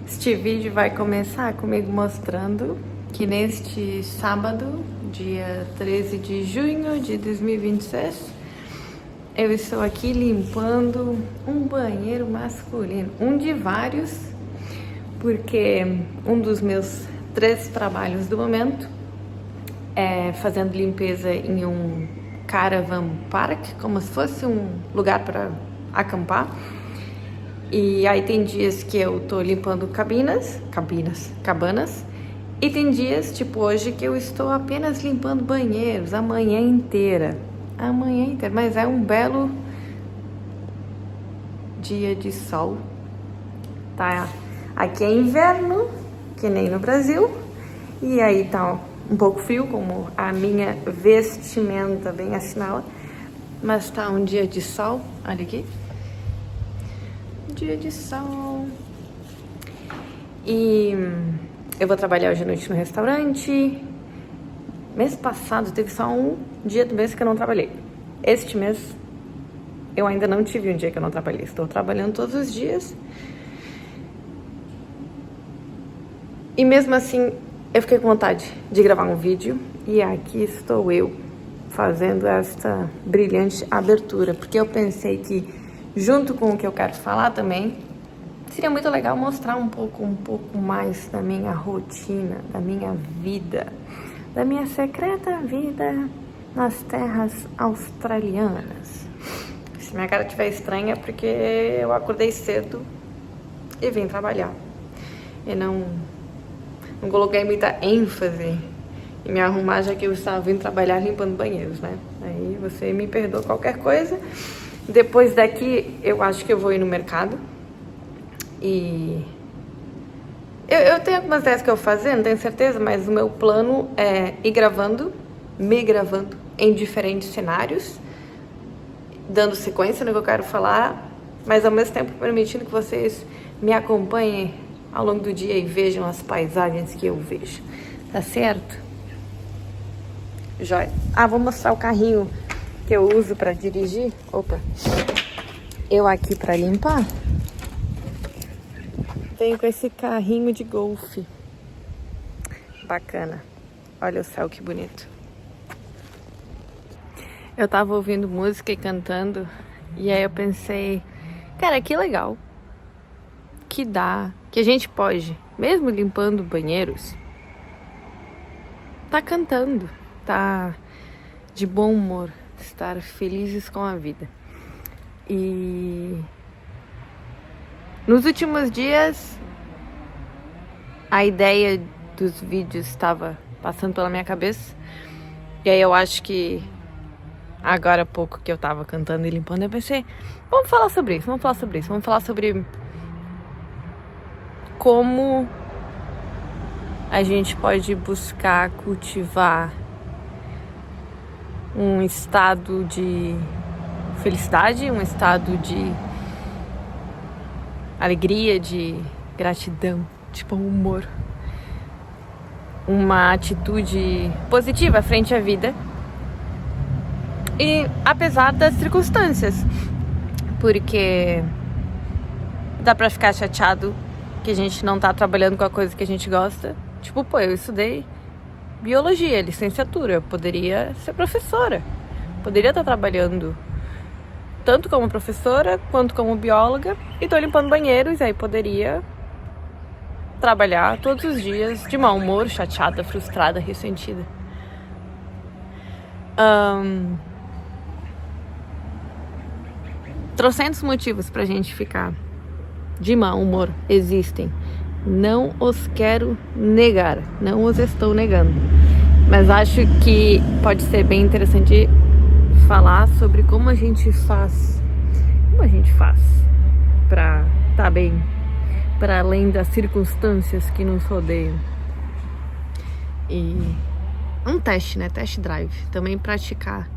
Este vídeo vai começar comigo mostrando que neste sábado, dia 13 de junho de 2026, eu estou aqui limpando um banheiro masculino, um de vários, porque um dos meus 3 trabalhos do momento é fazendo limpeza em um caravan park, como se fosse um lugar para acampar. E aí tem dias que eu tô limpando cabanas, e tem dias, tipo hoje, que eu estou apenas limpando banheiros a manhã inteira, mas é um belo dia de sol, tá? Aqui é inverno, que nem no Brasil, e aí tá um pouco frio, como a minha vestimenta bem assinala, mas tá um dia de sol, olha aqui. Dia de sol. E eu vou trabalhar hoje à noite no restaurante. Mês passado teve só um dia do mês que eu não trabalhei. Este mês eu ainda não tive um dia que eu não trabalhei. Estou trabalhando todos os dias. E mesmo assim eu fiquei com vontade de gravar um vídeo. E aqui estou eu fazendo esta brilhante abertura, porque eu pensei que junto com o que eu quero falar também, seria muito legal mostrar um pouco mais da minha rotina, da minha vida, da minha secreta vida nas terras australianas. Se minha cara estiver estranha é porque eu acordei cedo e vim trabalhar. E não coloquei muita ênfase em me arrumar, já que eu estava vindo trabalhar limpando banheiros, né? Aí você me perdoa qualquer coisa. Depois daqui, eu acho que eu vou ir no mercado. E eu tenho algumas ideias que eu vou fazer, não tenho certeza, mas o meu plano é ir me gravando em diferentes cenários, dando sequência no que eu quero falar, mas ao mesmo tempo permitindo que vocês me acompanhem ao longo do dia e vejam as paisagens que eu vejo. Tá certo? Jóia. Vou mostrar o carrinho que eu uso para dirigir. Opa! Eu aqui para limpar venho com esse carrinho de golfe. Bacana. Olha o céu que bonito. Eu tava ouvindo música e cantando, e aí eu pensei, cara, que legal que a gente pode, mesmo limpando banheiros, tá cantando, tá de bom humor, estar felizes com a vida. E nos últimos dias a ideia dos vídeos estava passando pela minha cabeça, e aí eu acho que agora há pouco que eu tava cantando e limpando, eu pensei, vamos falar sobre isso, vamos falar sobre como a gente pode buscar cultivar um estado de felicidade, um estado de alegria, de gratidão, de bom humor, uma atitude positiva frente à vida, e apesar das circunstâncias, porque dá pra ficar chateado que a gente não tá trabalhando com a coisa que a gente gosta. Tipo, eu estudei biologia, licenciatura, eu poderia ser professora, poderia estar trabalhando tanto como professora quanto como bióloga, e tô limpando banheiros, aí poderia trabalhar todos os dias de mau humor, chateada, frustrada, ressentida. Trocentos motivos pra gente ficar de mau humor existem. Não os quero negar, não os estou negando, mas acho que pode ser bem interessante falar sobre como a gente faz pra estar bem, para além das circunstâncias que nos rodeiam. E um teste, né? Test drive. Também praticar,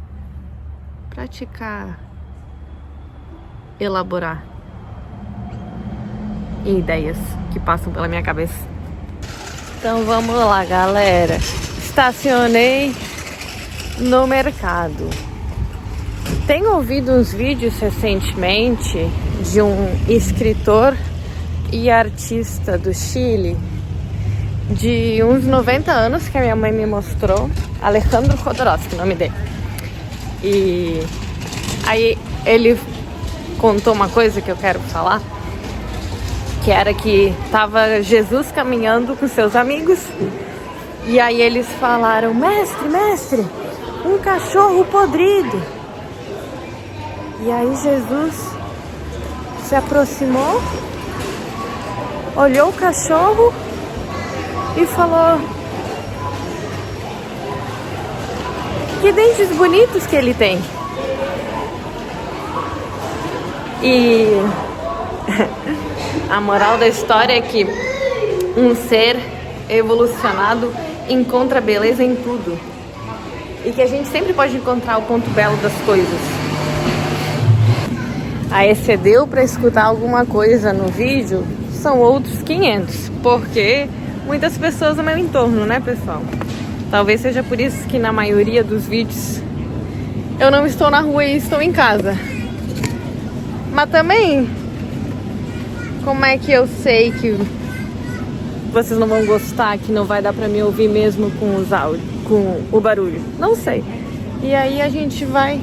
elaborar ideias que passam pela minha cabeça. Então vamos lá, galera. Estacionei no mercado. Tenho ouvido uns vídeos recentemente de um escritor e artista do Chile, de uns 90 anos, que a minha mãe me mostrou, Alejandro Jodorowsky, o nome dele. E aí ele contou uma coisa que eu quero falar, que era que tava Jesus caminhando com seus amigos, e aí eles falaram: mestre, um cachorro podrido. E aí Jesus se aproximou, olhou o cachorro e falou: que dentes bonitos que ele tem. E a moral da história é que um ser evolucionado encontra beleza em tudo. E que a gente sempre pode encontrar o ponto belo das coisas. Aí se deu para escutar alguma coisa no vídeo, são outros 500. Porque muitas pessoas no meu entorno, né, pessoal? Talvez seja por isso que na maioria dos vídeos eu não estou na rua e estou em casa. Mas também, como é que eu sei que vocês não vão gostar, que não vai dar pra me ouvir mesmo com os áudios, com o barulho? Não sei. E aí a gente vai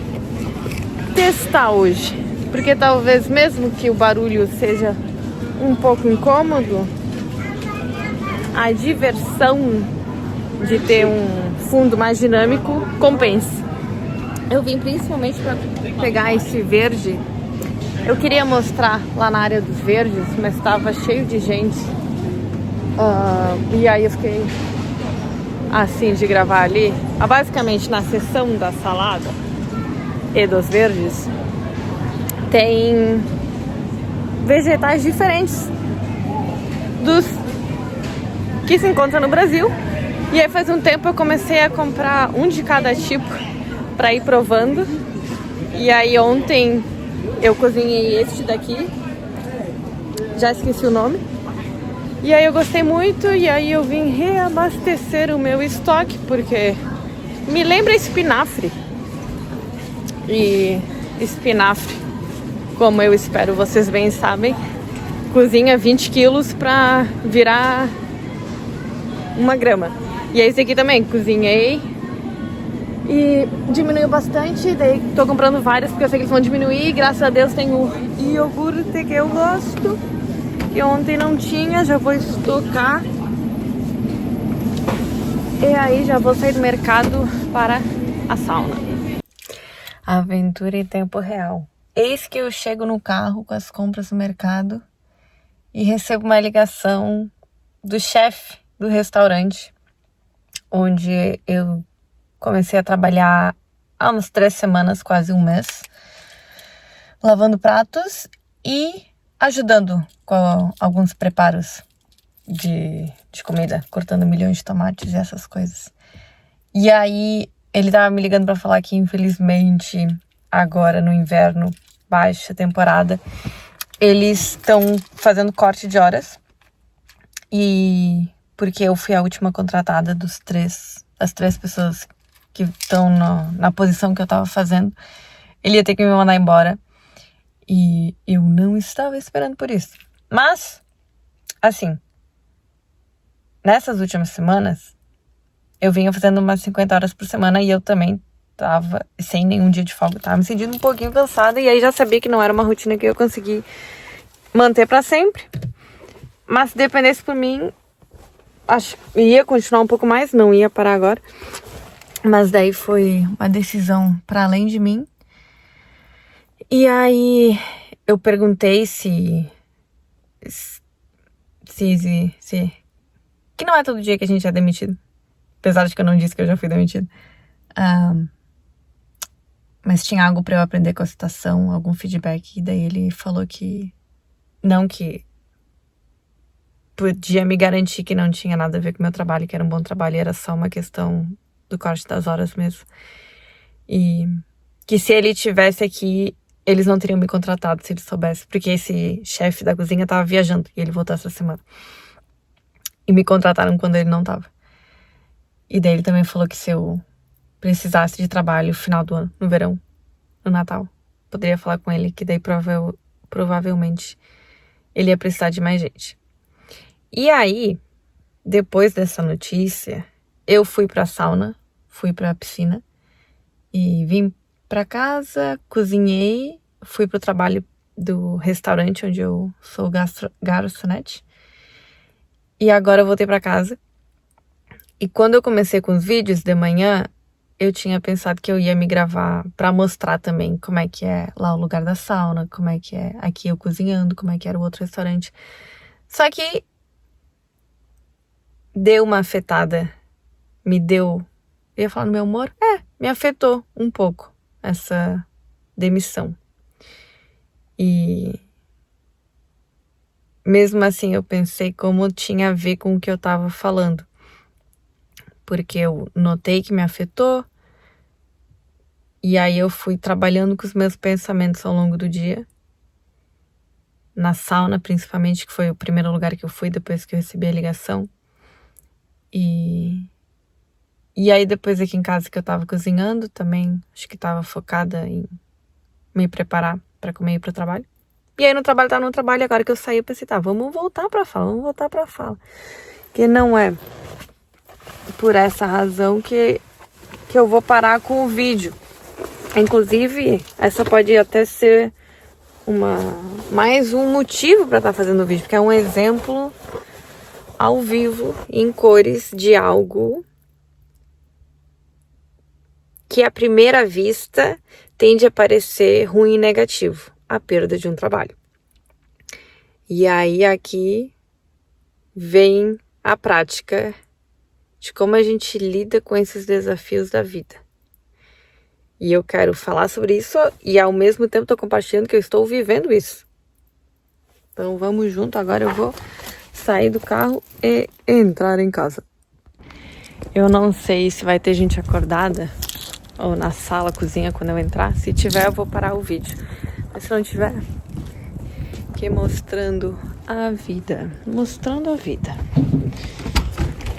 testar hoje. Porque talvez mesmo que o barulho seja um pouco incômodo, a diversão de ter um fundo mais dinâmico compensa. Eu vim principalmente para pegar esse verde. Eu queria mostrar lá na área dos verdes, mas estava cheio de gente. E aí eu fiquei assim de gravar ali. Basicamente na seção da salada e dos verdes tem vegetais diferentes dos que se encontram no Brasil. E aí faz um tempo eu comecei a comprar um de cada tipo para ir provando. E aí ontem eu cozinhei este daqui, já esqueci o nome. E aí eu gostei muito e aí eu vim reabastecer o meu estoque, porque me lembra espinafre. E espinafre, como eu espero vocês bem sabem, cozinha 20 quilos para virar 1 grama. E esse aqui também, cozinhei e diminuiu bastante, daí tô comprando vários porque eu sei que eles vão diminuir. Graças a Deus tem o iogurte que eu gosto, que ontem não tinha, já vou estocar. E aí já vou sair do mercado para a sauna. Aventura em tempo real. Eis que eu chego no carro com as compras do mercado e recebo uma ligação do chefe do restaurante onde eu comecei a trabalhar há umas 3 semanas, quase 1 mês, lavando pratos e ajudando com alguns preparos de comida, cortando milhões de tomates e essas coisas. E aí ele tava me ligando para falar que infelizmente agora no inverno, baixa temporada, eles estão fazendo corte de horas. E porque eu fui a última contratada das 3 pessoas que estão na posição que eu tava fazendo, ele ia ter que me mandar embora. E eu não estava esperando por isso. Mas, assim, nessas últimas semanas, eu vinha fazendo umas 50 horas por semana e eu também tava sem nenhum dia de folga. Tava me sentindo um pouquinho cansada e aí já sabia que não era uma rotina que eu consegui manter pra sempre. Mas se dependesse por mim, acho que ia continuar um pouco mais, não ia parar agora. Mas daí foi uma decisão para além de mim. E aí eu perguntei se que não é todo dia que a gente é demitido. Apesar de que eu não disse que eu já fui demitido. Mas tinha algo para eu aprender com a situação, algum feedback. E daí ele falou que não, que podia me garantir que não tinha nada a ver com o meu trabalho, que era um bom trabalho e era só uma questão do corte das horas mesmo. E que se ele tivesse aqui, eles não teriam me contratado se ele soubesse, porque esse chefe da cozinha tava viajando e ele voltou essa semana. E me contrataram quando ele não tava. E daí ele também falou que se eu precisasse de trabalho no final do ano, no verão, no Natal, poderia falar com ele, que daí provavelmente ele ia precisar de mais gente. E aí, depois dessa notícia, eu fui pra sauna, fui pra piscina e vim pra casa, cozinhei, fui pro trabalho do restaurante onde eu sou garçonete. E agora eu voltei pra casa. E quando eu comecei com os vídeos de manhã, eu tinha pensado que eu ia me gravar pra mostrar também como é que é lá o lugar da sauna, como é que é aqui eu cozinhando, como é que era o outro restaurante. Só que deu uma afetada, eu ia falar no meu humor? Me afetou um pouco essa demissão. E mesmo assim eu pensei como tinha a ver com o que eu tava falando. Porque eu notei que me afetou. E aí eu fui trabalhando com os meus pensamentos ao longo do dia. Na sauna, principalmente, que foi o primeiro lugar que eu fui depois que eu recebi a ligação. E aí depois aqui em casa que eu tava cozinhando também, acho que tava focada em me preparar pra comer e ir pro trabalho. E aí tava no trabalho, agora que eu saí eu pensei, tá, vamos voltar pra fala. Que não é por essa razão que eu vou parar com o vídeo. Inclusive, essa pode até ser mais um motivo pra estar fazendo o vídeo, porque é um exemplo ao vivo, em cores, de algo que à primeira vista tende a parecer ruim e negativo, a perda de um trabalho. E aí aqui vem a prática de como a gente lida com esses desafios da vida. E eu quero falar sobre isso e ao mesmo tempo estou compartilhando que eu estou vivendo isso. Então vamos junto, agora eu vou sair do carro e entrar em casa. Eu não sei se vai ter gente acordada ou na sala, cozinha quando eu entrar. Se tiver, eu vou parar o vídeo. Mas se não tiver, que mostrando a vida.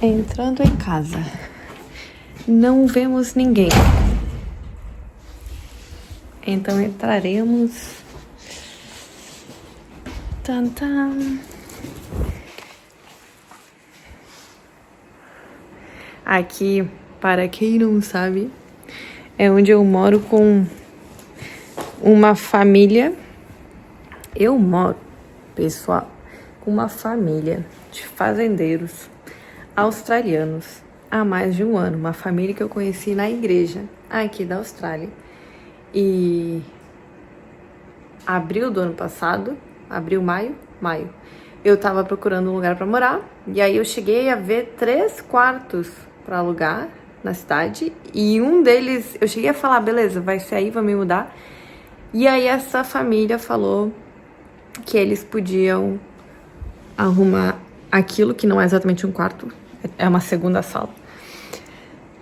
Entrando em casa. Não vemos ninguém. Então entraremos. Tantam. Aqui, para quem não sabe, é onde eu moro com uma família. Eu moro, pessoal, com uma família de fazendeiros australianos há mais de um ano. Uma família que eu conheci na igreja aqui da Austrália. E abril do ano passado, maio, eu tava procurando um lugar pra morar. E aí eu cheguei a ver 3 quartos pra alugar na cidade. E um deles, eu cheguei a falar, beleza, vai ser aí, vou me mudar. E aí essa família falou que eles podiam arrumar aquilo que não é exatamente um quarto, é uma segunda sala,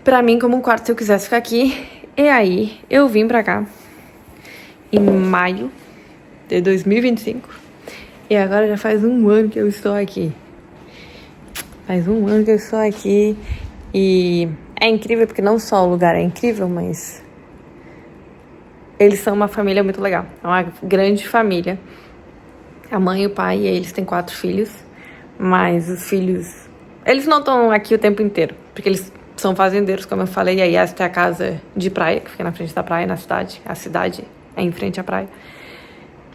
pra mim como um quarto se eu quisesse ficar aqui. E aí eu vim pra cá em maio de 2025 e agora já faz um ano que eu estou aqui. E é incrível porque não só o lugar é incrível, mas eles são uma família muito legal. É uma grande família. A mãe e o pai, e eles têm 4 filhos. Mas os filhos, eles não estão aqui o tempo inteiro, porque eles são fazendeiros, como eu falei. E aí esta é a casa de praia, que fica na frente da praia, na cidade. A cidade é em frente à praia.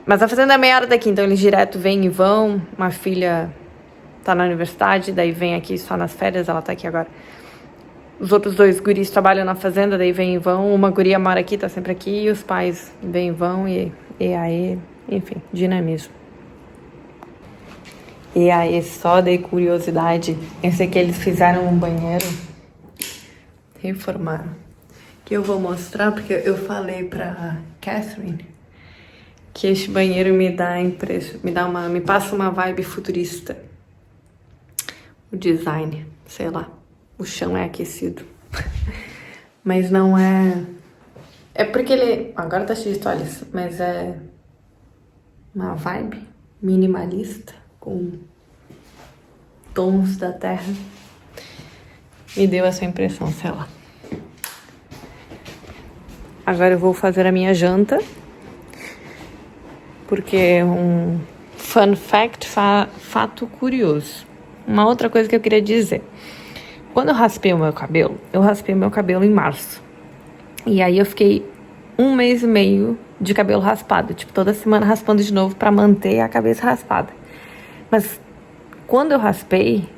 Mas a fazenda é meia hora daqui, então eles direto vêm e vão. Uma filha tá na universidade, daí vem aqui só nas férias, ela tá aqui agora. Os outros 2 guris trabalham na fazenda, daí vêm e vão. Uma guria mora aqui, tá sempre aqui. E os pais vêm e vão, e aí, enfim, dinamismo. E aí, só de curiosidade, eu sei que eles fizeram um banheiro, reformaram, que eu vou mostrar, porque eu falei pra Catherine que este banheiro me passa uma vibe futurista. O design, sei lá, o chão é aquecido, mas não é... É porque ele, agora tá cheio de toalhas, mas é uma vibe minimalista, com tons da terra. Me deu essa impressão, sei lá. Agora eu vou fazer a minha janta, porque um fun fact, fato curioso. Uma outra coisa que eu queria dizer. Quando eu raspei o meu cabelo em março. E aí eu fiquei 1 mês e meio de cabelo raspado. Tipo, toda semana raspando de novo pra manter a cabeça raspada. Mas quando eu raspei,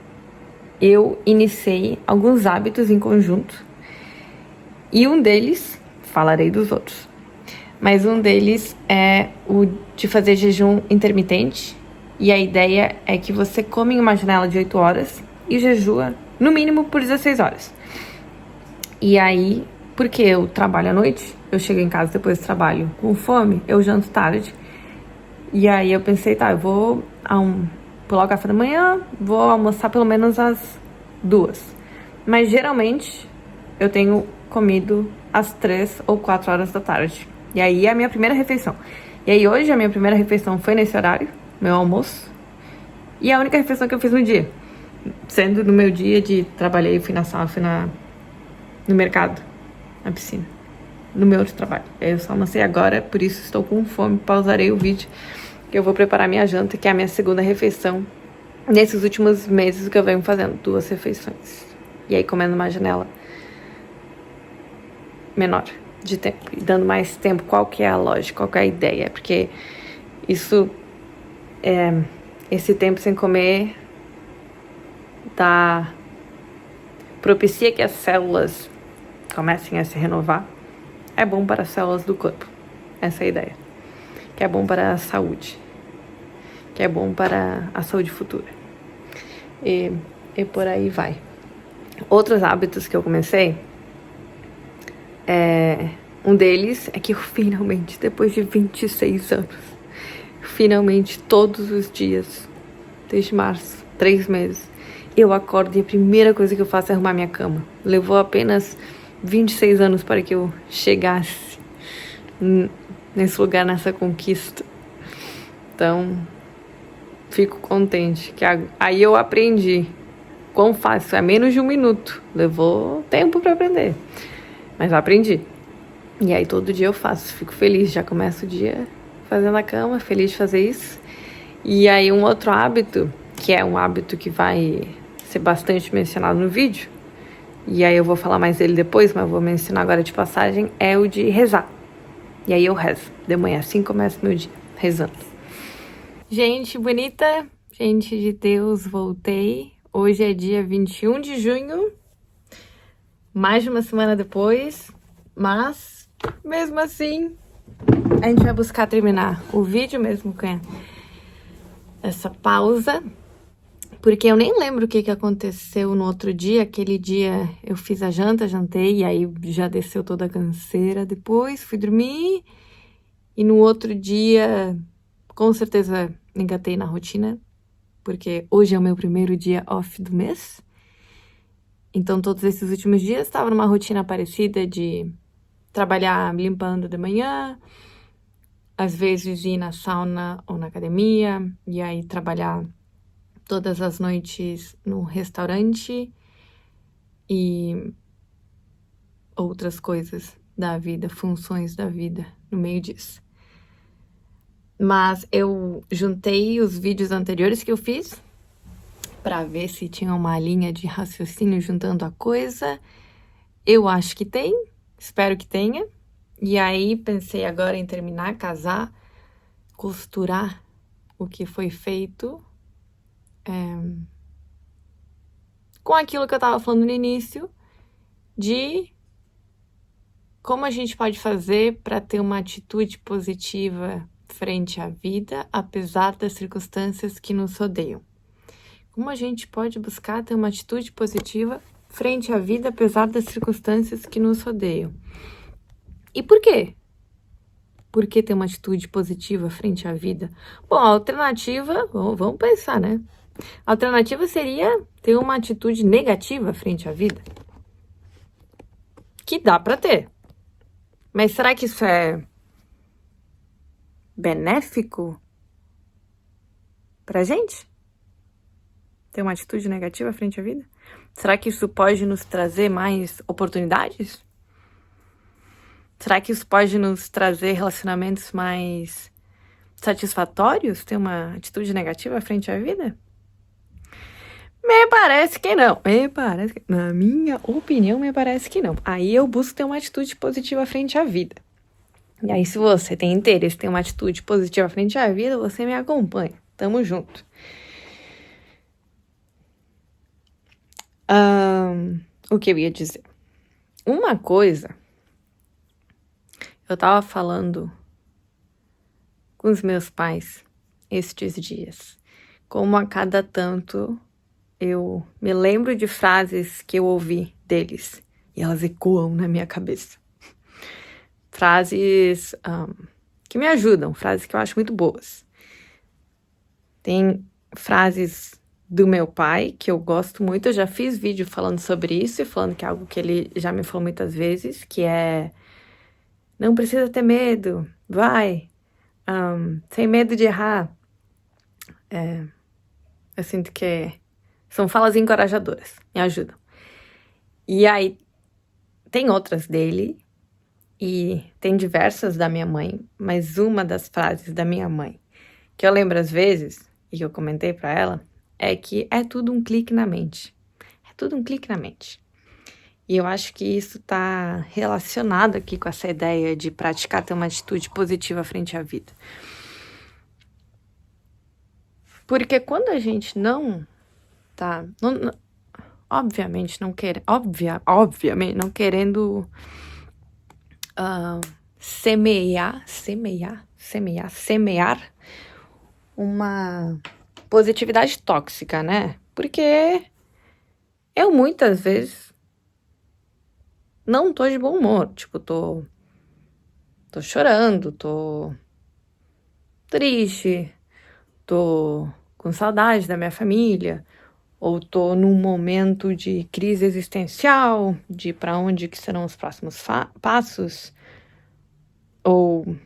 eu iniciei alguns hábitos em conjunto. E um deles, falarei dos outros, mas um deles é o de fazer jejum intermitente. E a ideia é que você come em uma janela de 8 horas e jejua no mínimo por 16 horas. E aí, porque eu trabalho à noite, eu chego em casa depois do trabalho com fome, eu janto tarde. E aí eu pensei, tá, eu vou pular o café da manhã, vou almoçar pelo menos às 2. Mas geralmente eu tenho comido às 3 ou 4 horas da tarde. E aí é a minha primeira refeição. E aí hoje a minha primeira refeição foi nesse horário, meu almoço. E a única refeição que eu fiz no dia. Sendo no meu dia de trabalhei, fui na sala, fui no mercado, na piscina. No meu outro trabalho. Eu só almocei agora, por isso estou com fome. Pausarei o vídeo, que eu vou preparar minha janta, que é a minha segunda refeição. Nesses últimos meses que eu venho fazendo 2 refeições. E aí comendo uma janela menor de tempo. E dando mais tempo. Qual que é a lógica? Qual que é a ideia? Porque isso, esse tempo sem comer propicia que as células comecem a se renovar. É bom para as células do corpo. Essa é a ideia. Que é bom para a saúde. Que é bom para a saúde futura. E por aí vai. Outros hábitos que eu comecei, um deles é que eu finalmente, depois de 26 anos, finalmente todos os dias, desde março, 3 meses, eu acordo e a primeira coisa que eu faço é arrumar minha cama. Levou apenas 26 anos para que eu chegasse nesse lugar, nessa conquista. Então, fico contente. Que aí eu aprendi quão fácil, é menos de 1 minuto. Levou tempo para aprender, mas aprendi. E aí todo dia eu faço, fico feliz. Já começo o dia fazendo a cama, feliz de fazer isso. E aí um outro hábito, que é um hábito que vai ser bastante mencionado no vídeo, e aí eu vou falar mais dele depois, mas vou mencionar agora de passagem, é o de rezar. E aí eu rezo de manhã, assim começa meu dia, rezando. Gente bonita, gente de Deus, voltei. Hoje é dia 21 de junho, mais de uma semana depois, mas mesmo assim a gente vai buscar terminar o vídeo mesmo com essa pausa, porque eu nem lembro o que aconteceu no outro dia. Aquele dia eu fiz a janta, jantei, e aí já desceu toda a canseira. Depois fui dormir, e no outro dia, com certeza, engatei na rotina, porque hoje é o meu primeiro dia off do mês. Então, todos esses últimos dias estava numa rotina parecida de trabalhar limpando de manhã, às vezes ir na sauna ou na academia, e aí trabalhar todas as noites no restaurante e outras coisas da vida, funções da vida no meio disso. Mas eu juntei os vídeos anteriores que eu fiz para ver se tinha uma linha de raciocínio juntando a coisa. Eu acho que tem, espero que tenha. E aí pensei agora em terminar, casar, costurar o que foi feito com aquilo que eu estava falando no início, de como a gente pode fazer para ter uma atitude positiva frente à vida, apesar das circunstâncias que nos rodeiam. Como a gente pode buscar ter uma atitude positiva frente à vida, apesar das circunstâncias que nos rodeiam. E por quê? Por que ter uma atitude positiva frente à vida? Bom, a alternativa, vamos pensar, né? A alternativa seria ter uma atitude negativa frente à vida. Que dá pra ter. Mas será que isso é benéfico pra gente? Ter uma atitude negativa frente à vida? Será que isso pode nos trazer mais oportunidades? Será que isso pode nos trazer relacionamentos mais satisfatórios ter uma atitude negativa frente à vida? Me parece que não. Na minha opinião, me parece que não. Aí eu busco ter uma atitude positiva frente à vida. E aí, se você tem interesse em ter uma atitude positiva frente à vida, você me acompanha. Tamo junto. O que eu ia dizer? Uma coisa, eu tava falando com os meus pais estes dias. Como a cada tanto eu me lembro de frases que eu ouvi deles e elas ecoam na minha cabeça. Frases que me ajudam, frases que eu acho muito boas. Tem frases do meu pai que eu gosto muito, eu já fiz vídeo falando sobre isso e falando que é algo que ele já me falou muitas vezes, que é: não precisa ter medo, vai, sem medo de errar. Eu sinto que são falas encorajadoras, me ajudam. E aí, tem outras dele e tem diversas da minha mãe, mas uma das frases da minha mãe, que eu lembro às vezes, e que eu comentei pra ela, é que é tudo um clique na mente. É tudo um clique na mente. E eu acho que isso tá relacionado aqui com essa ideia de praticar ter uma atitude positiva frente à vida. Porque quando a gente não tá... obviamente não querendo semear uma positividade tóxica, né? Porque eu muitas vezes não tô de bom humor, tipo, tô chorando, tô triste, tô com saudade da minha família, ou tô num momento de crise existencial, de para onde que serão os próximos passos, ou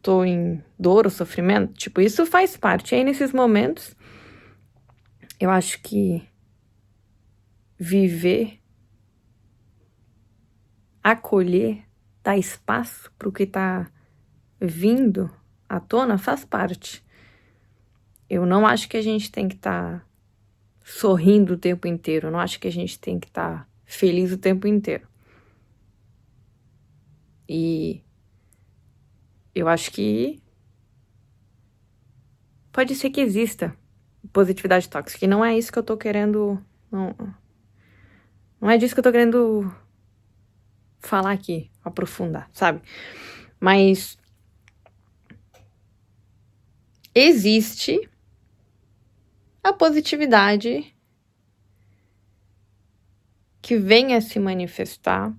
tô em dor ou sofrimento, tipo, isso faz parte. E aí, nesses momentos, eu acho que viver, acolher, dar espaço pro que tá vindo à tona faz parte. Eu não acho que a gente tem que estar sorrindo o tempo inteiro, eu não acho que a gente tem que estar feliz o tempo inteiro. E eu acho que pode ser que exista positividade tóxica, e não é isso que eu tô querendo... Não é disso que eu tô querendo falar aqui, aprofundar, sabe? Mas existe a positividade que vem a se manifestar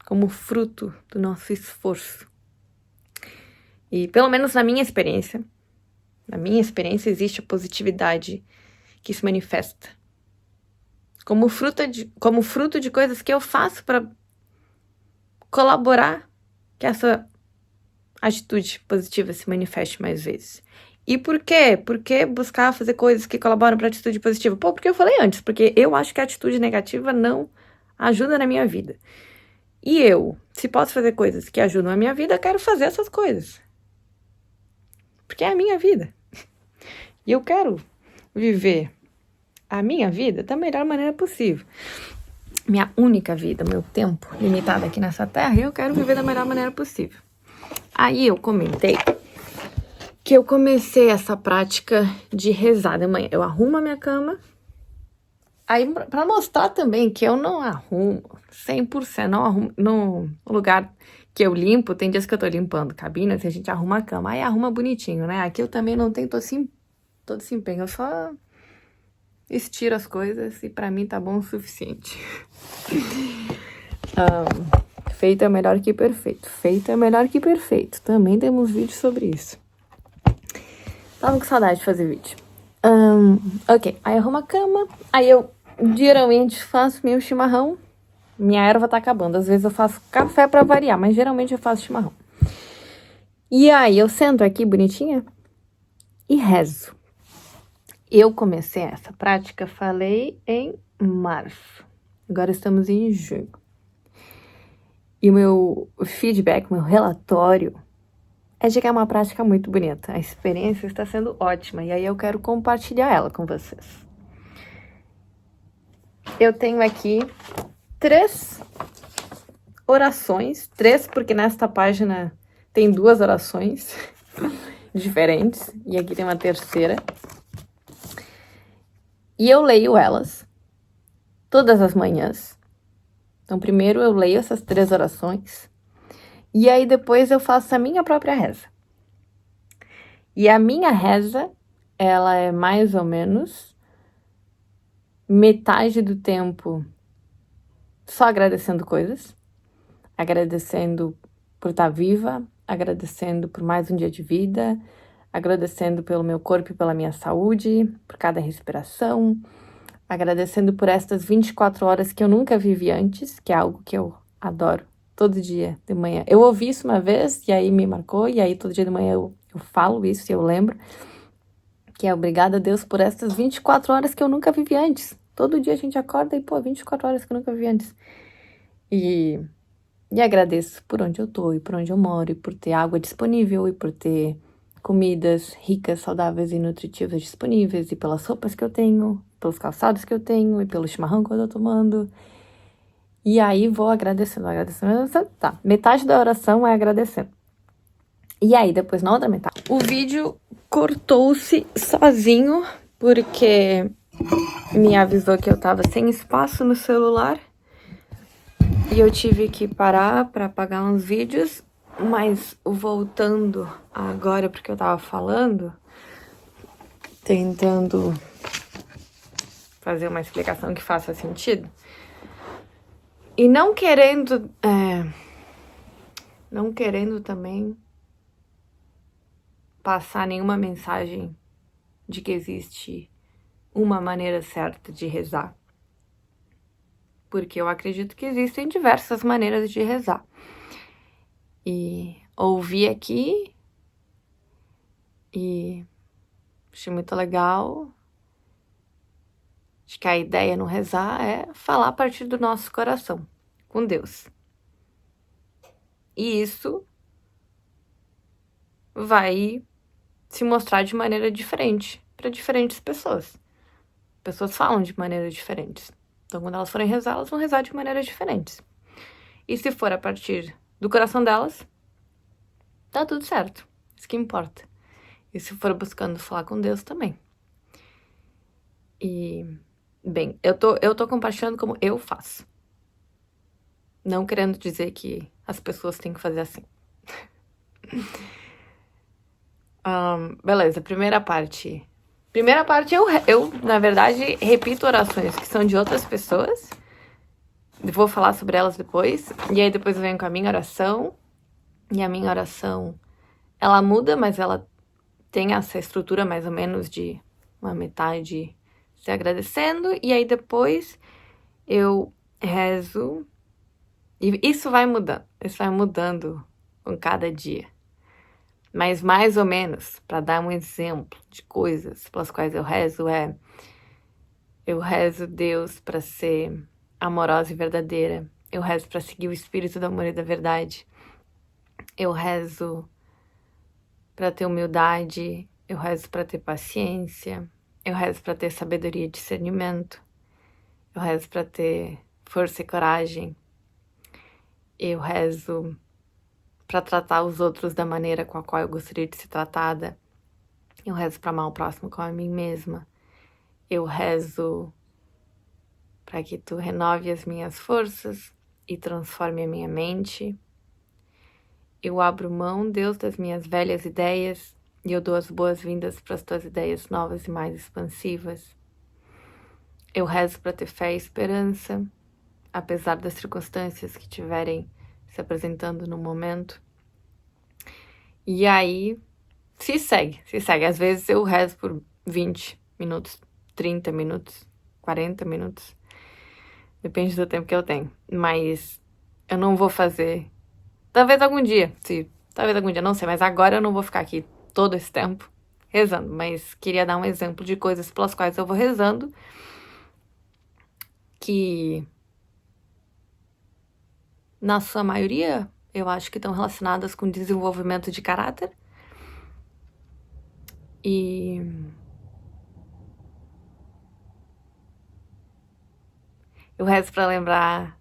como fruto do nosso esforço. E pelo menos na minha experiência existe a positividade que se manifesta como fruto de coisas que eu faço para colaborar que essa atitude positiva se manifeste mais vezes. E por quê? Por que buscar fazer coisas que colaboram para a atitude positiva? Porque eu falei antes, porque eu acho que a atitude negativa não ajuda na minha vida. E eu, se posso fazer coisas que ajudam a minha vida, eu quero fazer essas coisas. Porque é a minha vida. E eu quero viver a minha vida da melhor maneira possível. Minha única vida, meu tempo limitado aqui nessa terra, eu quero viver da melhor maneira possível. Aí eu comentei que eu comecei essa prática de rezar de manhã. Eu arrumo a minha cama. Aí, pra mostrar também que eu não arrumo 100%, não arrumo no lugar que eu limpo, tem dias que eu tô limpando cabinas e a gente arruma a cama. Aí arruma bonitinho, né? Aqui eu também não tenho todo esse empenho, eu só estiro as coisas e pra mim tá bom o suficiente. Feito é melhor que perfeito. Feito é melhor que perfeito. Também temos vídeo sobre isso. Tava com saudade de fazer vídeo. Ok, aí eu arrumo a cama. Aí eu geralmente faço meu chimarrão. Minha erva tá acabando. Às vezes eu faço café pra variar, mas geralmente eu faço chimarrão. E aí eu sento aqui bonitinha e rezo. Eu comecei essa prática, falei, em março. Agora estamos em junho. E o meu feedback, meu relatório é de que é uma prática muito bonita. A experiência está sendo ótima e aí eu quero compartilhar ela com vocês. Eu tenho aqui 3 orações, 3 porque nesta página tem 2 orações diferentes e aqui tem uma terceira. E eu leio elas todas as manhãs. Então, primeiro eu leio essas 3 orações e aí depois eu faço a minha própria reza. E a minha reza, ela é mais ou menos metade do tempo só agradecendo coisas, agradecendo por estar viva, agradecendo por mais um dia de vida, agradecendo pelo meu corpo e pela minha saúde, por cada respiração, agradecendo por estas 24 horas que eu nunca vivi antes, que é algo que eu adoro, todo dia de manhã. Eu ouvi isso uma vez e aí me marcou, e aí todo dia de manhã eu falo isso e eu lembro, que é obrigada a Deus por estas 24 horas que eu nunca vivi antes. Todo dia a gente acorda e, 24 horas que eu nunca vivi antes. E agradeço por onde eu tô, e por onde eu moro, e por ter água disponível, e por ter comidas ricas, saudáveis e nutritivas disponíveis, e pelas roupas que eu tenho, pelos calçados que eu tenho, e pelo chimarrão que eu tô tomando. E aí vou agradecendo. Tá, metade da oração é agradecendo. E aí, depois, na outra metade, o vídeo cortou-se sozinho, porque me avisou que eu tava sem espaço no celular. E eu tive que parar para apagar uns vídeos, mas voltando agora porque eu tava falando, tentando fazer uma explicação que faça sentido. E não querendo também passar nenhuma mensagem de que existe uma maneira certa de rezar. Porque eu acredito que existem diversas maneiras de rezar. E ouvi aqui e achei muito legal. Acho que a ideia no rezar é falar a partir do nosso coração, com Deus. E isso vai se mostrar de maneira diferente para diferentes pessoas. Pessoas falam de maneiras diferentes. Então, quando elas forem rezar, elas vão rezar de maneiras diferentes. E se for a partir do coração delas, tá tudo certo. Isso que importa. E se for buscando falar com Deus também. E, bem, eu tô compartilhando como eu faço. Não querendo dizer que as pessoas têm que fazer assim. Beleza, primeira parte. Primeira parte, eu, na verdade, repito orações que são de outras pessoas. Vou falar sobre elas depois. E aí depois eu venho com a minha oração. E a minha oração, ela muda, mas ela tem essa estrutura mais ou menos de uma metade se agradecendo. E aí depois eu rezo. E isso vai mudando. Isso vai mudando com cada dia. Mas mais ou menos, para dar um exemplo de coisas pelas quais eu rezo Deus para ser amorosa e verdadeira. Eu rezo para seguir o espírito do amor e da verdade. Eu rezo para ter humildade. Eu rezo para ter paciência. Eu rezo para ter sabedoria e discernimento. Eu rezo para ter força e coragem. Eu rezo para tratar os outros da maneira com a qual eu gostaria de ser tratada. Eu rezo para amar o próximo como a mim mesma. Eu rezo para que tu renove as minhas forças e transforme a minha mente. Eu abro mão, Deus, das minhas velhas ideias e eu dou as boas-vindas para as tuas ideias novas e mais expansivas. Eu rezo para ter fé e esperança, apesar das circunstâncias que tiverem se apresentando no momento. E aí, se segue. Às vezes eu rezo por 20 minutos, 30 minutos, 40 minutos. Depende do tempo que eu tenho. Mas eu não vou fazer. Talvez algum dia, não sei. Mas agora eu não vou ficar aqui todo esse tempo rezando. Mas queria dar um exemplo de coisas pelas quais eu vou rezando. Que na sua maioria eu acho que estão relacionadas com desenvolvimento de caráter. E eu rezo para lembrar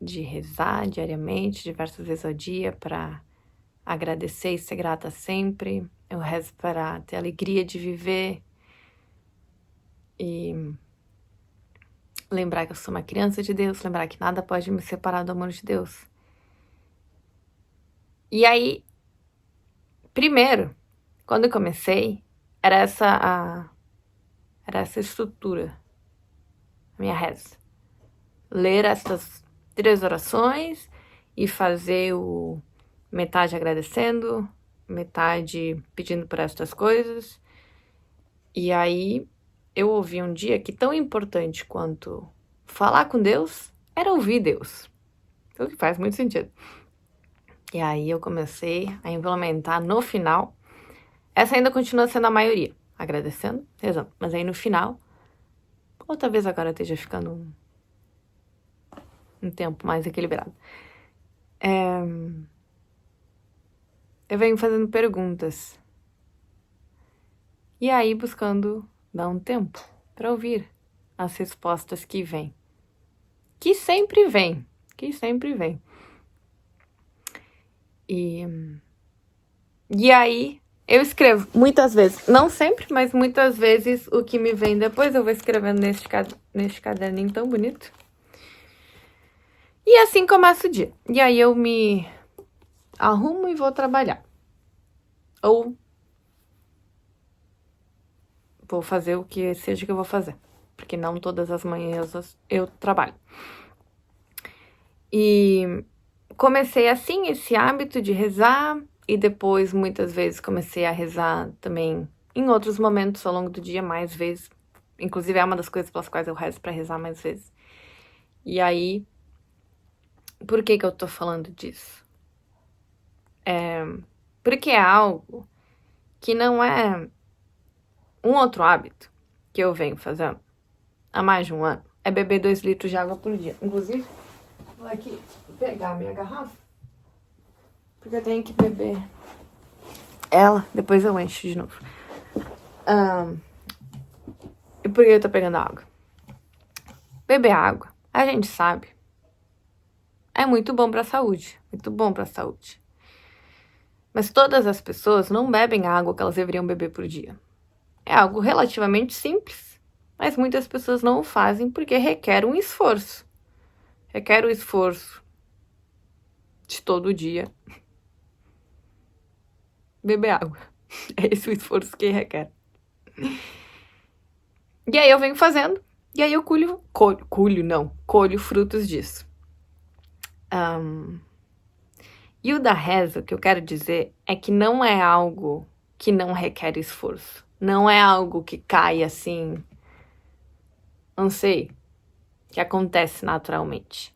de rezar diariamente, diversas vezes ao dia, para agradecer e ser grata sempre. Eu rezo para ter alegria de viver e lembrar que eu sou uma criança de Deus, lembrar que nada pode me separar do amor de Deus. E aí, primeiro, quando eu comecei, era essa estrutura, a minha reza. Ler essas 3 orações e fazer o metade agradecendo, metade pedindo por estas coisas. E aí eu ouvi um dia que tão importante quanto falar com Deus era ouvir Deus. O que faz muito sentido. E aí eu comecei a implementar no final. Essa ainda continua sendo a maioria. Agradecendo, rezando. Mas aí no final, ou talvez agora esteja ficando um tempo mais equilibrado. Eu venho fazendo perguntas. E aí buscando dar um tempo para ouvir as respostas que vêm. Que sempre vêm. E aí eu escrevo muitas vezes, não sempre, mas muitas vezes o que me vem depois eu vou escrevendo neste caderninho tão bonito. E assim começa o dia. E aí eu me arrumo e vou trabalhar. Ou vou fazer o que seja que eu vou fazer. Porque não todas as manhãs eu trabalho. E comecei assim esse hábito de rezar. E depois, muitas vezes, comecei a rezar também em outros momentos ao longo do dia, mais vezes. Inclusive, é uma das coisas pelas quais eu rezo para rezar mais vezes. E aí, por que eu tô falando disso? Porque é algo que não é um outro hábito que eu venho fazendo há mais de um ano. É beber 2 litros de água por dia. Inclusive, vou aqui pegar a minha garrafa, porque eu tenho que beber ela, depois eu encho de novo. E por que eu tô pegando água? Beber água, a gente sabe, é muito bom pra saúde. Mas todas as pessoas não bebem a água que elas deveriam beber por dia. É algo relativamente simples, mas muitas pessoas não o fazem porque requer um esforço. Requer o esforço de todo dia beber água. É esse o esforço que requer. E aí eu venho fazendo, e aí eu colho frutos disso. E o da reza, o que eu quero dizer é que não é algo que não requer esforço. Não é algo que cai assim, não sei, que acontece naturalmente.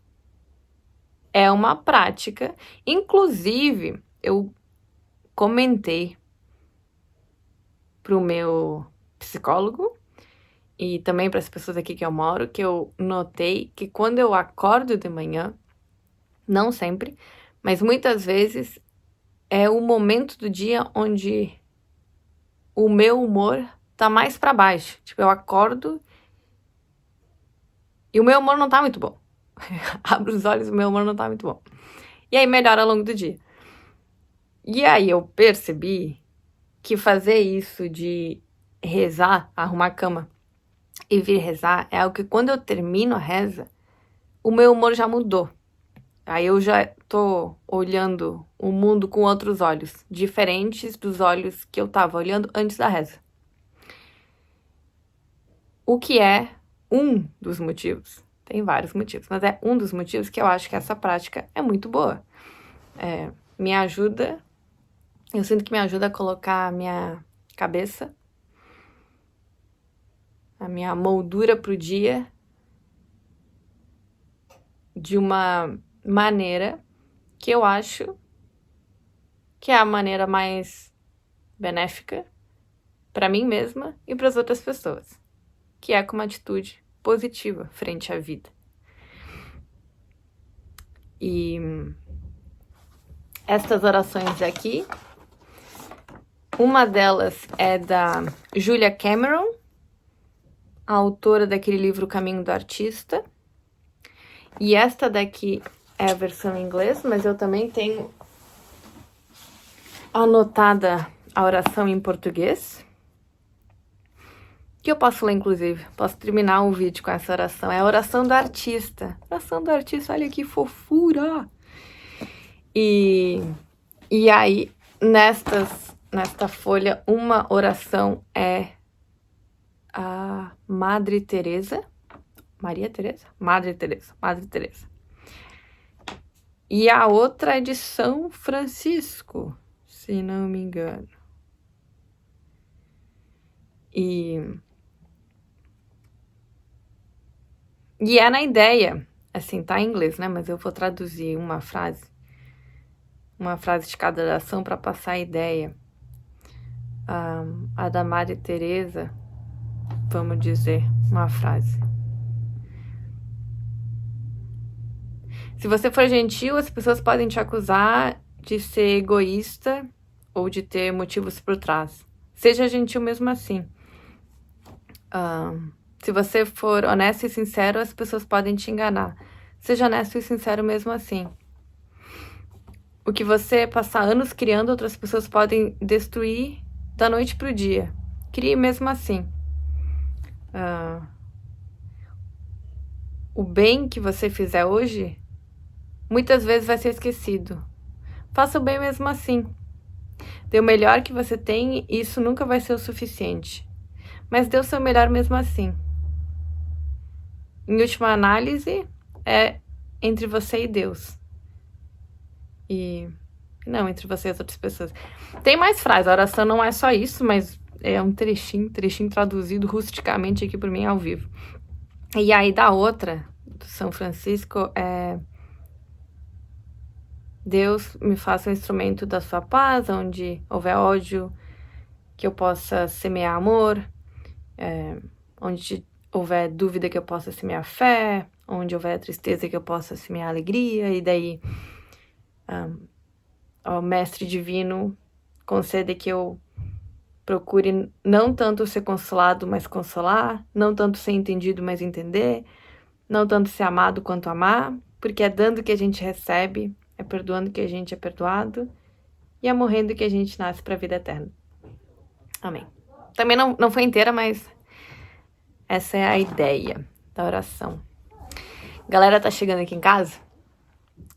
É uma prática. Inclusive, eu comentei pro meu psicólogo e também para as pessoas aqui que eu moro, que eu notei que quando eu acordo de manhã, não sempre, mas muitas vezes é o momento do dia onde o meu humor tá mais para baixo. Tipo, eu acordo e o meu humor não tá muito bom. Abro os olhos e o meu humor não tá muito bom. E aí melhora ao longo do dia. E aí eu percebi que fazer isso de rezar, arrumar a cama e vir rezar é algo que quando eu termino a reza, o meu humor já mudou. Aí eu já tô olhando o mundo com outros olhos, diferentes dos olhos que eu tava olhando antes da reza. O que é um dos motivos, tem vários motivos, mas é um dos motivos que eu acho que essa prática é muito boa. Me ajuda, eu sinto que me ajuda a colocar a minha cabeça, a minha moldura pro dia de uma maneira que eu acho que é a maneira mais benéfica para mim mesma e para as outras pessoas, que é com uma atitude positiva frente à vida. E estas orações aqui. Uma delas é da Julia Cameron, a autora daquele livro O Caminho do Artista. E esta daqui é a versão em inglês, mas eu também tenho anotada a oração em português, que eu posso ler, inclusive. Posso terminar o vídeo com essa oração. É a oração do artista. Oração do artista, olha que fofura! E aí, nesta folha, uma oração é a Madre Teresa. Maria Teresa? Madre Teresa. E a outra é de São Francisco, se não me engano. E é na ideia, assim, tá em inglês, né? Mas eu vou traduzir uma frase de cada oração para passar a ideia. A da Madre Teresa, vamos dizer uma frase. Se você for gentil, as pessoas podem te acusar de ser egoísta ou de ter motivos por trás. Seja gentil mesmo assim. Se você for honesto e sincero, as pessoas podem te enganar. Seja honesto e sincero mesmo assim. O que você passar anos criando, outras pessoas podem destruir da noite pro dia. Crie mesmo assim. O bem que você fizer hoje, muitas vezes vai ser esquecido. Faça o bem mesmo assim. Dê o melhor que você tem e isso nunca vai ser o suficiente. Mas dê o seu melhor mesmo assim. Em última análise, é entre você e Deus. E não entre você e as outras pessoas. Tem mais frases, a oração não é só isso, mas é um trechinho traduzido rusticamente aqui por mim ao vivo. E aí da outra, do São Francisco, é: Deus me faça um instrumento da sua paz, onde houver ódio, que eu possa semear amor, onde houver dúvida, que eu possa semear fé, onde houver tristeza, que eu possa semear alegria. E daí, ó Mestre Divino, conceda que eu procure não tanto ser consolado, mas consolar, não tanto ser entendido, mas entender, não tanto ser amado quanto amar, porque é dando que a gente recebe, é perdoando que a gente é perdoado, e é morrendo que a gente nasce para a vida eterna. Amém. Também não foi inteira, mas essa é a ideia da oração. Galera tá chegando aqui em casa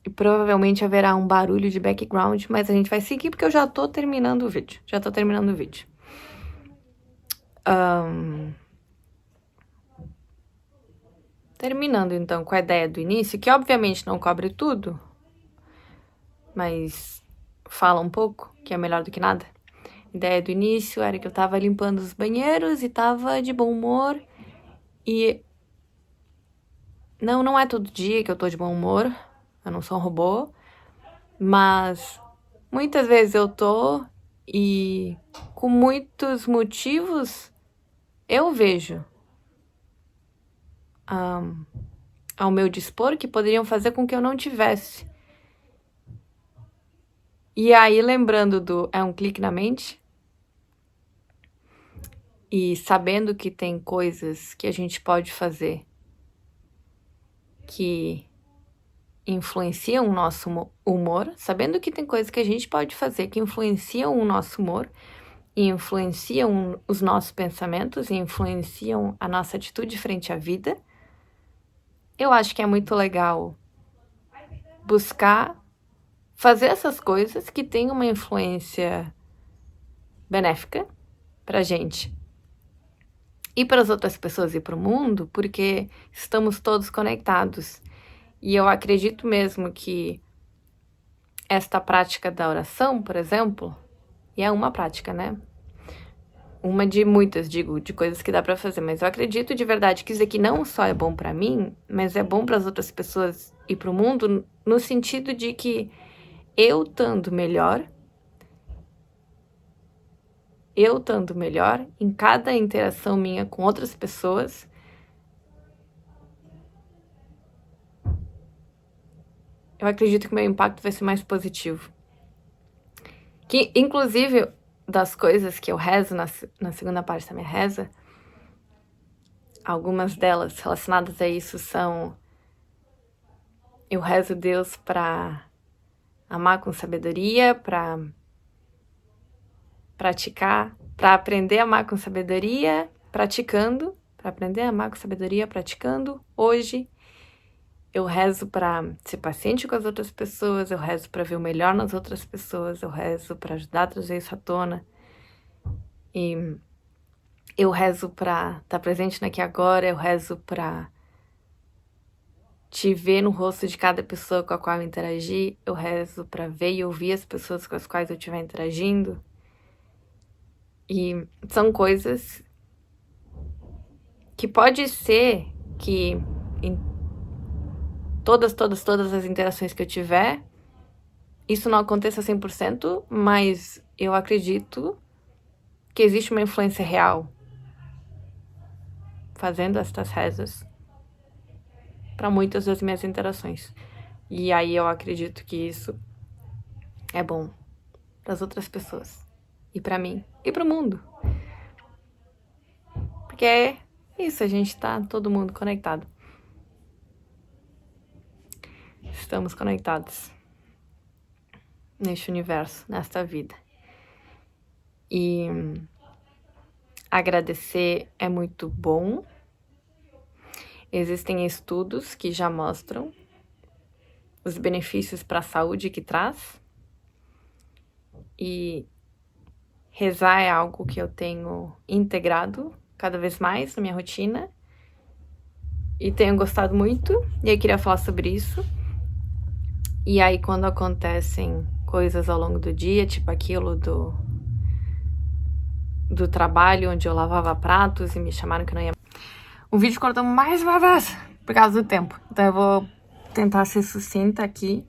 e provavelmente haverá um barulho de background, mas a gente vai seguir porque eu já tô terminando o vídeo. Terminando então com a ideia do início, que obviamente não cobre tudo, mas fala um pouco, que é melhor do que nada. A ideia do início era que eu tava limpando os banheiros e tava de bom humor. E não é todo dia que eu tô de bom humor, eu não sou um robô, mas muitas vezes eu tô, e com muitos motivos eu vejo ao meu dispor que poderiam fazer com que eu não tivesse. E aí, lembrando do é um clique na mente, e sabendo que tem coisas que a gente pode fazer que influenciam o nosso humor, sabendo que tem coisas que a gente pode fazer que influenciam o nosso humor, e influenciam os nossos pensamentos, e influenciam a nossa atitude frente à vida, eu acho que é muito legal buscar fazer essas coisas que têm uma influência benéfica pra gente e para as outras pessoas e para o mundo, porque estamos todos conectados. E eu acredito mesmo que esta prática da oração, por exemplo, e é uma prática, né? Uma de muitas, digo, de coisas que dá pra fazer, mas eu acredito de verdade que isso aqui não só é bom pra mim, mas é bom para as outras pessoas e pro mundo, no sentido de que eu estando melhor em cada interação minha com outras pessoas, eu acredito que o meu impacto vai ser mais positivo. Que, inclusive, das coisas que eu rezo na segunda parte da minha reza, algumas delas relacionadas a isso são: eu rezo Deus para amar com sabedoria, para praticar, para aprender a amar com sabedoria, praticando, para aprender a amar com sabedoria, praticando. Hoje eu rezo para ser paciente com as outras pessoas, eu rezo para ver o melhor nas outras pessoas, eu rezo para ajudar a trazer isso à tona. E eu rezo para estar presente no aqui e agora, eu rezo para te ver no rosto de cada pessoa com a qual eu interagir, eu rezo para ver e ouvir as pessoas com as quais eu estiver interagindo. E são coisas que pode ser que em todas as interações que eu tiver, isso não aconteça 100%, mas eu acredito que existe uma influência real fazendo estas rezas para muitas das minhas interações. E aí eu acredito que isso é bom para as outras pessoas, e para mim, e para o mundo. Porque é isso, a gente tá todo mundo conectado. Estamos conectados neste universo, nesta vida. E agradecer é muito bom. Existem estudos que já mostram os benefícios para a saúde que traz. E rezar é algo que eu tenho integrado cada vez mais na minha rotina. E tenho gostado muito. E eu queria falar sobre isso. E aí, quando acontecem coisas ao longo do dia, tipo aquilo do trabalho, onde eu lavava pratos e me chamaram que não ia... O vídeo cortou mais uma vez por causa do tempo. Então eu vou tentar ser sucinta aqui.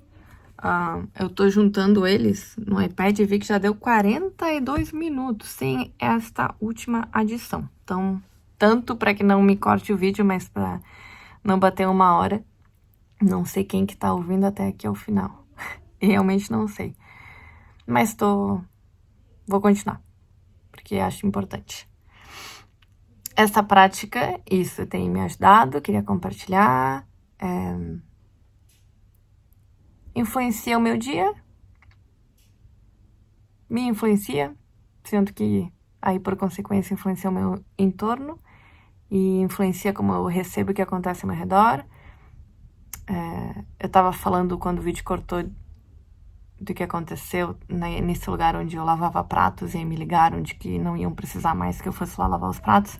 Eu tô juntando eles no iPad e vi que já deu 42 minutos sem esta última adição. Então, tanto para que não me corte o vídeo, mas para não bater 1 hora. Não sei quem que tá ouvindo até aqui ao final. Realmente não sei. Mas vou continuar, porque acho importante. Essa prática, isso tem me ajudado, queria compartilhar. Influencia o meu dia. Me influencia. Sinto que aí, por consequência, influencia o meu entorno. E influencia como eu recebo o que acontece ao meu redor. Eu tava falando quando o vídeo cortou do que aconteceu nesse lugar onde eu lavava pratos e aí me ligaram de que não iam precisar mais que eu fosse lá lavar os pratos.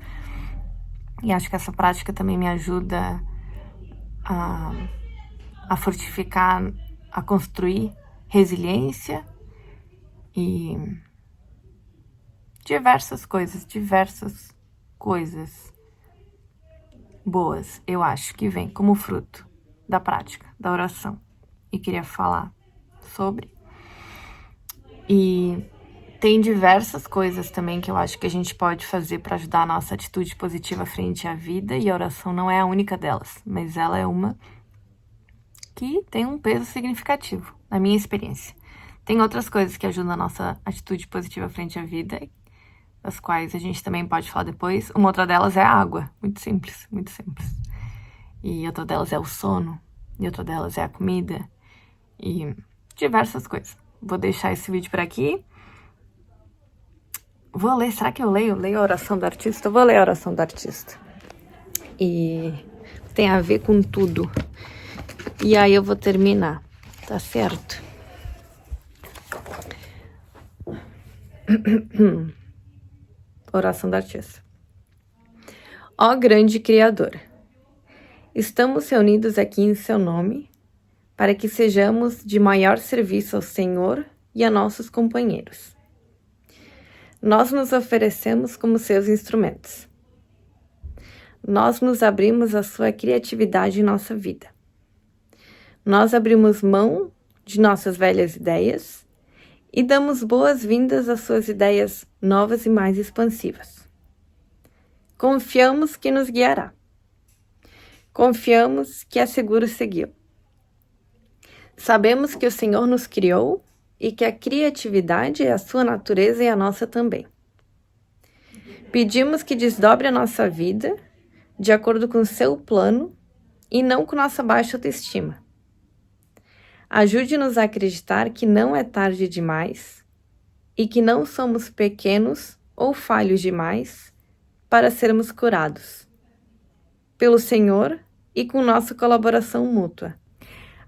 E acho que essa prática também me ajuda a fortificar, a construir resiliência e diversas coisas boas, eu acho que vem como fruto da prática, da oração. E queria falar sobre. E tem diversas coisas também que eu acho que a gente pode fazer para ajudar a nossa atitude positiva frente à vida, e a oração não é a única delas, mas ela é uma que tem um peso significativo, na minha experiência. Tem outras coisas que ajudam a nossa atitude positiva frente à vida, das quais a gente também pode falar depois. Uma outra delas é a água, muito simples, muito simples. E outra delas é o sono, e outra delas é a comida, e diversas coisas. Vou deixar esse vídeo por aqui. Vou ler, será que eu leio? Leio a oração do artista? Eu vou ler a oração do artista. E tem a ver com tudo. E aí eu vou terminar, tá certo? Oração do artista. Ó grande Criador, estamos reunidos aqui em seu nome para que sejamos de maior serviço ao Senhor e a nossos companheiros. Nós nos oferecemos como seus instrumentos. Nós nos abrimos à sua criatividade em nossa vida. Nós abrimos mão de nossas velhas ideias e damos boas-vindas às suas ideias novas e mais expansivas. Confiamos que nos guiará. Confiamos que é seguro segui-lo. Sabemos que o Senhor nos criou e que a criatividade é a sua natureza e a nossa também. Pedimos que desdobre a nossa vida de acordo com seu plano e não com nossa baixa autoestima. Ajude-nos a acreditar que não é tarde demais e que não somos pequenos ou falhos demais para sermos curados. Pelo Senhor e com nossa colaboração mútua.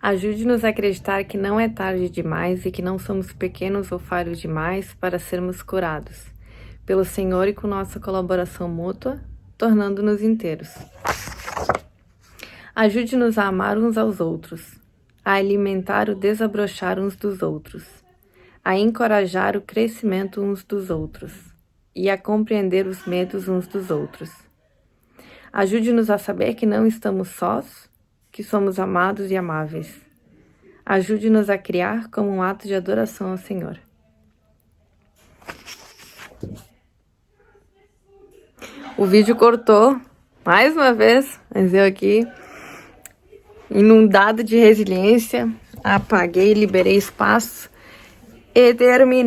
Ajude-nos a acreditar que não é tarde demais e que não somos pequenos ou falhos demais para sermos curados. Pelo Senhor e com nossa colaboração mútua, tornando-nos inteiros. Ajude-nos a amar uns aos outros, a alimentar o desabrochar uns dos outros, a encorajar o crescimento uns dos outros e a compreender os medos uns dos outros. Ajude-nos a saber que não estamos sós, que somos amados e amáveis. Ajude-nos a criar como um ato de adoração ao Senhor. O vídeo cortou, mais uma vez, mas eu aqui, inundado de resiliência, apaguei, liberei espaço e terminei.